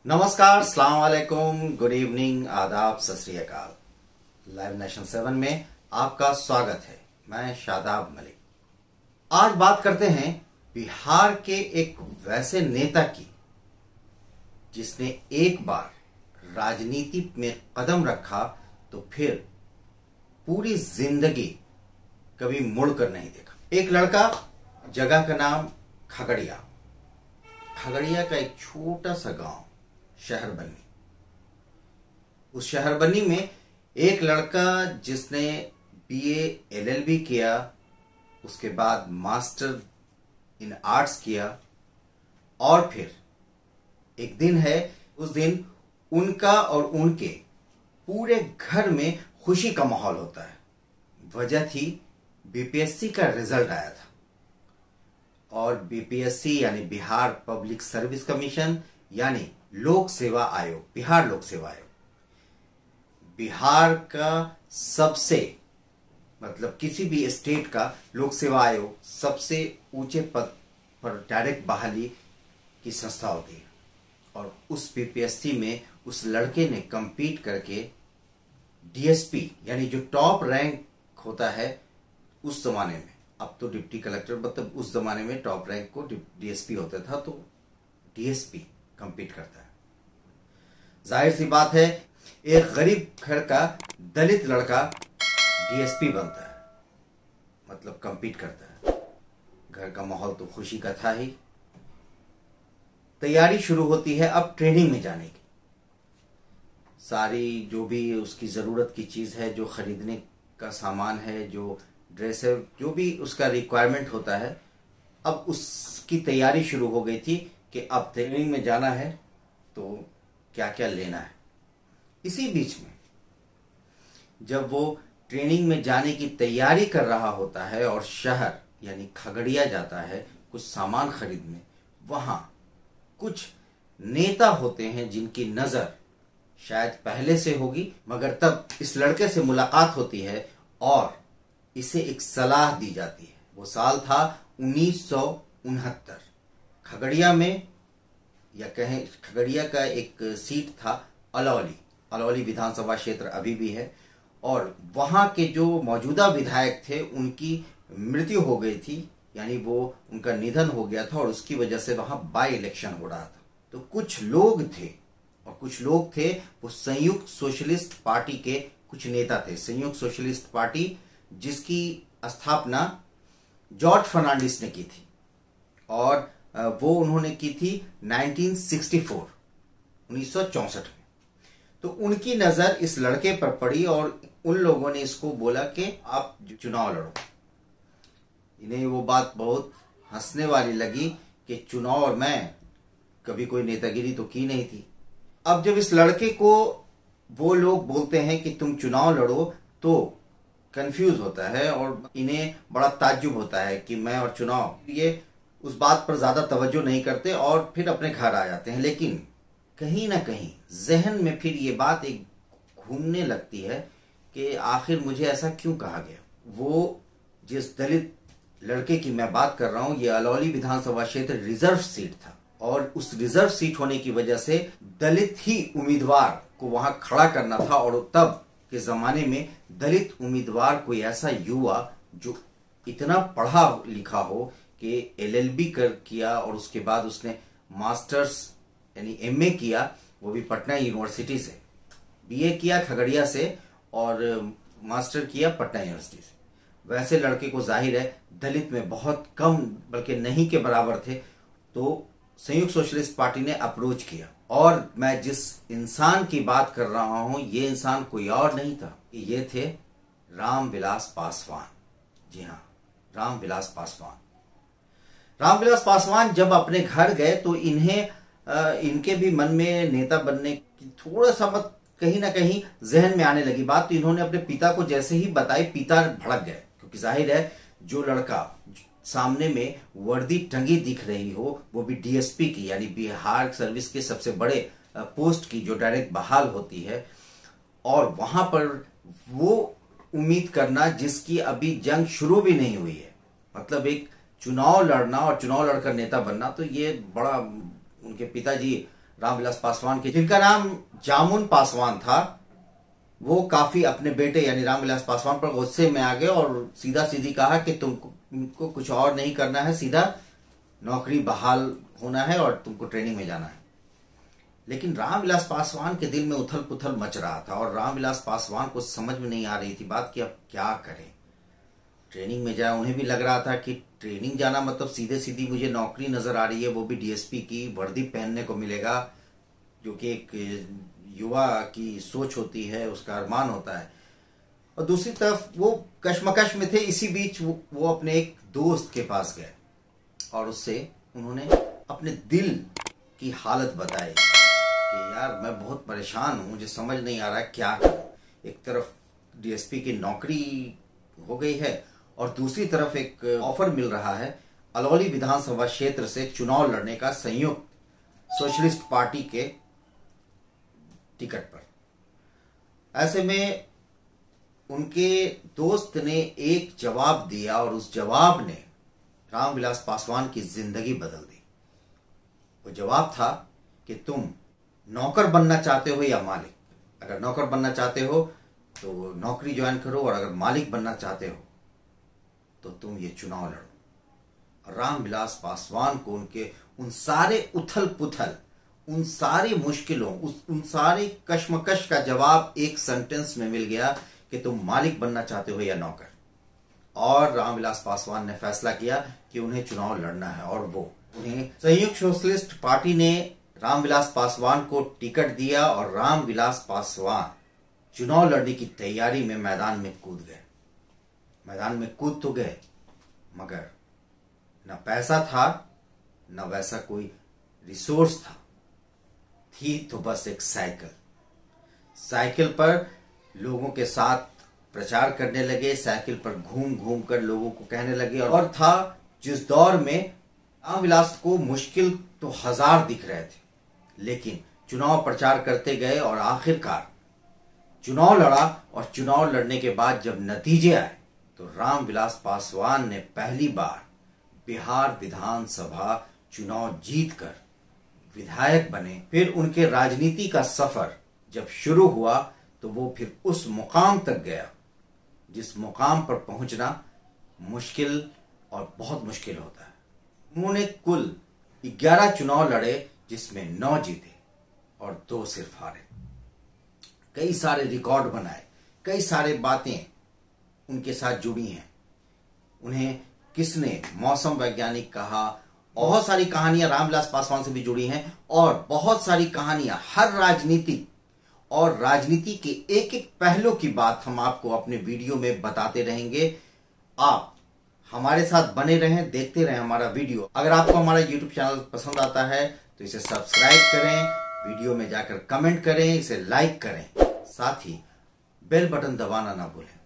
नमस्कार, अस्सलाम वालेकुम, गुड इवनिंग, आदाब, सत श्री अकाल। लाइव नेशन 7 में आपका स्वागत है। मैं शादाब मलिक। आज बात करते हैं बिहार के एक वैसे नेता की जिसने एक बार राजनीति में कदम रखा तो फिर पूरी जिंदगी कभी मुड़कर नहीं देखा। एक लड़का, जगह का नाम खगड़िया। खगड़िया का एक छोटा सा गांव शहरबन्नी। उस शहरबन्नी में एक लड़का जिसने बीए एलएलबी किया, उसके बाद मास्टर इन आर्ट्स किया, और फिर एक दिन है, उस दिन उनका और उनके पूरे घर में खुशी का माहौल होता है। वजह थी बीपीएससी का रिजल्ट आया था, और बीपीएससी यानी बिहार पब्लिक सर्विस कमीशन यानी लोक सेवा आयोग, बिहार लोक सेवा आयोग, बिहार का सबसे मतलब किसी भी स्टेट का लोक सेवा आयोग सबसे ऊंचे पद पर डायरेक्ट बहाली की संस्था होती है। और उस बीपीएससी में उस लड़के ने compete करके डीएसपी यानी जो टॉप रैंक होता है उस जमाने में, अब तो डिप्टी कलेक्टर, मतलब उस जमाने में टॉप रैंक को डीएसपी होता था, तो डीएसपी compete करता है। जाहिर सी बात है, एक गरीब घर का दलित लड़का डीएसपी बनता है, मतलब compete करता है। घर का माहौल तो खुशी का था ही। तैयारी शुरू होती है अब ट्रेनिंग में जाने की। सारी जो भी उसकी जरूरत की चीज है, जो खरीदने का सामान है, जो ड्रेस है, जो भी उसका रिक्वायरमेंट होता है, अब उसकी तैयारी शुरू हो गई थी कि अब ट्रेनिंग में जाना है तो क्या क्या लेना है। इसी बीच में जब वो ट्रेनिंग में जाने की तैयारी कर रहा होता है और शहर यानी खगड़िया जाता है कुछ सामान खरीदने, वहां कुछ नेता होते हैं जिनकी नजर शायद पहले से होगी, मगर तब इस लड़के से मुलाकात होती है और इसे एक सलाह दी जाती है। वो साल था 1969। खगड़िया में, या कहें खगड़िया का एक सीट था अलौली विधानसभा क्षेत्र अभी भी है, और वहां के जो मौजूदा विधायक थे उनकी मृत्यु हो गई थी, यानी वो उनका निधन हो गया था, और उसकी वजह से वहां बाई इलेक्शन हो रहा था। तो कुछ लोग थे वो संयुक्त सोशलिस्ट पार्टी के कुछ नेता थे। संयुक्त सोशलिस्ट पार्टी जिसकी स्थापना जॉर्ज फर्नांडिस ने की थी, और वो उन्होंने की थी 1964 1964 में। तो उनकी नजर इस लड़के पर पड़ी और उन लोगों ने इसको बोला कि आप चुनाव लड़ो। इन्हें वो बात बहुत हंसने वाली लगी कि चुनाव, और मैं कभी कोई नेतागिरी तो की नहीं थी। अब जब इस लड़के को वो लोग बोलते हैं कि तुम चुनाव लड़ो, तो कंफ्यूज होता है और इन्हें बड़ा ताज्जुब होता है कि मैं और चुनाव, ये उस बात पर ज्यादा तवज्जो नहीं करते और फिर अपने घर आ जाते हैं। लेकिन कहीं ना कहीं जहन में फिर ये बात एक घूमने लगती है कि आखिर मुझे ऐसा क्यों कहा गया। वो जिस दलित लड़के की मैं बात कर रहा हूं, ये अलौली विधानसभा क्षेत्र रिजर्व सीट था, और उस रिजर्व सीट होने की वजह से दलित ही उम्मीदवार को वहां खड़ा करना था। और तब के जमाने में दलित उम्मीदवार कोई ऐसा युवा जो इतना पढ़ा लिखा हो कि एलएलबी किया, और उसके बाद उसने मास्टर्स यानी एमए किया, वो भी पटना यूनिवर्सिटी से, बीए किया खगड़िया से, और मास्टर किया पटना यूनिवर्सिटी से। वैसे लड़के को जाहिर है दलित में बहुत कम, बल्कि नहीं के बराबर थे। तो संयुक्त सोशलिस्ट पार्टी ने अप्रोच किया, और मैं जिस इंसान की बात कर रहा हूं, ये इंसान कोई और नहीं था, ये थे रामविलास पासवान। जी हाँ, रामविलास पासवान। रामविलास पासवान जब अपने घर गए तो इनके भी मन में नेता बनने की थोड़ा सा मत कहीं ना कहीं जहन में आने लगी बात। तो इन्होंने अपने पिता को जैसे ही बताई, पिता भड़क गए, क्योंकि जाहिर है जो लड़का सामने में वर्दी टंगी दिख रही हो, वो भी डीएसपी की यानी बिहार सर्विस के सबसे बड़े पोस्ट की जो डायरेक्ट बहाल होती है, और वहां पर वो उम्मीद करना जिसकी अभी जंग शुरू भी नहीं हुई है, मतलब एक चुनाव लड़ना और चुनाव लड़कर नेता बनना, तो ये बड़ा उनके पिताजी रामविलास पासवान के, जिनका नाम जामुन पासवान था, वो काफी अपने बेटे यानी रामविलास पासवान पर गुस्से में आ गए और सीधा सीधी कहा कि तुमको कुछ और नहीं करना है, सीधा नौकरी बहाल होना है और तुमको ट्रेनिंग में जाना है। लेकिन रामविलास पासवान के दिल में उथल पुथल मच रहा था और रामविलास पासवान को समझ में नहीं आ रही थी बात कि अब क्या करें। ट्रेनिंग में जाए, उन्हें भी लग रहा था कि ट्रेनिंग जाना मतलब सीधे सीधी मुझे नौकरी नजर आ रही है, वो भी डीएसपी की वर्दी पहनने को मिलेगा, जो कि एक युवा की सोच होती है, उसका अरमान होता है। और दूसरी तरफ वो कश्मकश में थे। इसी बीच वो अपने एक दोस्त के पास गए और उससे उन्होंने अपने दिल की हालत बताई कि यार मैं बहुत परेशान हूं, मुझे समझ नहीं आ रहा है क्या करूं। एक तरफ डीएसपी की नौकरी हो गई है और दूसरी तरफ एक ऑफर मिल रहा है अलौली विधानसभा क्षेत्र से चुनाव लड़ने का संयुक्त सोशलिस्ट पार्टी के टिकट पर। ऐसे में उनके दोस्त ने एक जवाब दिया और उस जवाब ने रामविलास पासवान की जिंदगी बदल दी। वो जवाब था कि तुम नौकर बनना चाहते हो या मालिक। अगर नौकर बनना चाहते हो तो नौकरी ज्वाइन करो और अगर मालिक बनना चाहते हो तो तुम ये चुनाव लड़ो। रामविलास पासवान को उनके उन सारे उथल पुथल, उन सारी मुश्किलों, उन सारे कश्मकश का जवाब एक सेंटेंस में मिल गया कि तुम मालिक बनना चाहते हो या नौकर। और रामविलास पासवान ने फैसला किया कि उन्हें चुनाव लड़ना है और वो उन्हें संयुक्त सोशलिस्ट पार्टी ने रामविलास पासवान को टिकट दिया और रामविलास पासवान चुनाव लड़ने की तैयारी में मैदान में कूद गए। मैदान में कूद तो गए मगर न पैसा था न वैसा कोई रिसोर्स था, थी तो बस एक साइकिल। साइकिल पर लोगों के साथ प्रचार करने लगे, साइकिल पर घूम घूम कर लोगों को कहने लगे। और था जिस दौर में रामविलास को मुश्किल तो हजार दिख रहे थे, लेकिन चुनाव प्रचार करते गए और आखिरकार चुनाव लड़ा। और चुनाव लड़ने के बाद जब नतीजे आए तो रामविलास पासवान ने पहली बार बिहार विधानसभा चुनाव जीतकर विधायक बने। फिर उनके राजनीति का सफर जब शुरू हुआ तो वो फिर उस मुकाम तक गया जिस मुकाम पर पहुंचना मुश्किल और बहुत मुश्किल होता है। उन्होंने कुल 11 चुनाव लड़े जिसमें 9 जीते और 2 सिर्फ हारे। कई सारे रिकॉर्ड बनाए, कई सारे बातें उनके साथ जुड़ी हैं। उन्हें किसने मौसम वैज्ञानिक कहा, बहुत सारी कहानियां रामविलास पासवान से भी जुड़ी हैं और बहुत सारी कहानियां हर राजनीति और राजनीति के एक एक पहलू की बात हम आपको अपने वीडियो में बताते रहेंगे। आप हमारे साथ बने रहें, देखते रहें हमारा वीडियो। अगर आपको हमारा YouTube चैनल पसंद आता है तो इसे सब्सक्राइब करें, वीडियो में जाकर कमेंट करें, इसे लाइक करें, साथ ही बेल बटन दबाना ना भूलें।